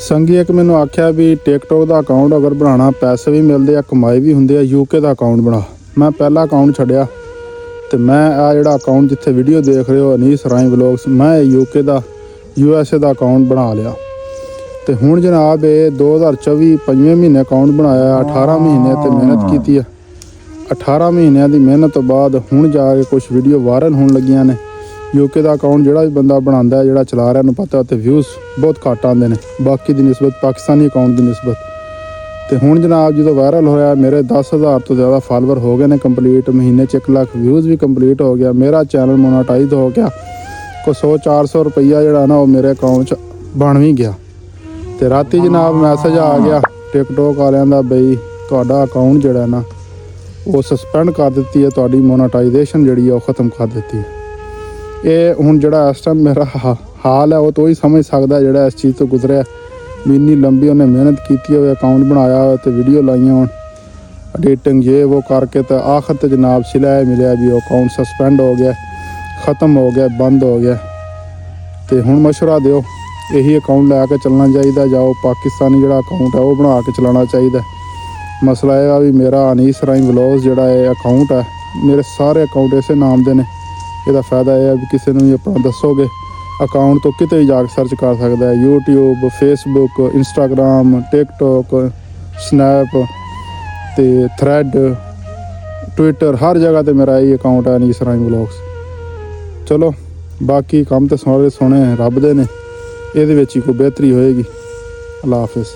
संगी एक मैनू आख्या भी टिकटॉक का अकाउंट अगर बनाना पैसे भी मिलते आ कमाई भी होंगे यूके का अकाउंट बना। मैं पहला अकाउंट छड्या तो मैं आ जिहड़ा अकाउंट जिथे वीडियो देख रहे हो अनीस राई व्लॉग्स, मैं यूके का USA का अकाउंट बना लिया। तो हुण जनाब ये 2024 5वें महीने अकाउंट बनाया, 18 महीने तो मेहनत की है। 18 महीनों की मेहनत तो बाद हुण जाके कुछ वीडियो वायरल होने लगियां ने। यूके का अकाउंट जिहड़ा भी बंदा बनांदा है, जिहड़ा चला रहा, पता तो व्यूज़ बहुत घट आते हैं बाकी की निस्बत, पाकिस्तानी अकाउंट की निस्बत। तो हुण जनाब जो वायरल होया मेरे 10,000 तो ज़्यादा फॉलोवर हो गए ने कंप्लीट, महीने 1 लाख व्यूज़ भी कंप्लीट हो गया, मेरा चैनल मोनेटाइज हो गया, को 100-400 रुपया जिहड़ा ना वो मेरे अकाउंट बन भी गया। तो राती जनाब मैसेज आ गया टिकटॉक वालियां दा बई तुहाडा अकाउंट जिहड़ा ना वो सस्पेंड कर दी है, तुहाडी मोनेटाइजेशन जिहड़ी है वो ख़त्म कर दी है। ये हुण जिहड़ा इस टाइम मेरा हाल है वो तो ही समझ सकता है जिहड़ा इस चीज़ तो गुजरिया भी इन्नी लंबी उन्हें मेहनत की हो, अकाउंट बनाया हो तो वीडियो लाइया हो, एडिटिंग ये वो करके तो आखिर तो जनाब सिला मिले भी अकाउंट सस्पेंड हो गया, ख़त्म हो गया, बंद हो गया। तो हुण मशवरा दिओ यही अकाउंट लैके चलना चाहिए, जाओ पाकिस्तानी जिहड़ा अकाउंट है वो बना के चलाना चाहिए। मसला यह भी मेरा अनीस राई व्लॉग्स जिहड़ा अकाउंट है, मेरे सारे अकाउंट इसे नाम दे ने। ਇਹਦਾ ਫਾਇਦਾ ਇਹ ਹੈ ਵੀ ਕਿਸੇ ਨੂੰ ਵੀ ਆਪਣਾ ਦੱਸੋਗੇ ਅਕਾਊਂਟ ਤੋਂ ਕਿਤੇ ਵੀ ਜਾ ਕੇ ਸਰਚ ਕਰ ਸਕਦਾ ਹੈ, YouTube, Facebook, Instagram, TikTok, Snap ਤੇ Thread, Twitter, ਹਰ ਜਗ੍ਹਾ ਤੇ ਮੇਰਾ ਇਹ ਅਕਾਊਂਟ ਹੈ ਅਨੀਸ ਰਾਈ ਵਲੌਗਸ। ਚਲੋ ਬਾਕੀ ਕੰਮ ਤੇ ਸਾਰੇ ਸੋਹਣੇ ਰੱਬ ਦੇ ਨੇ, ਇਹਦੇ ਵਿੱਚ ਹੀ ਕੋਈ ਬਿਹਤਰੀ ਹੋਏਗੀ। ਅੱਲਾ ਹਾਫਿਜ਼।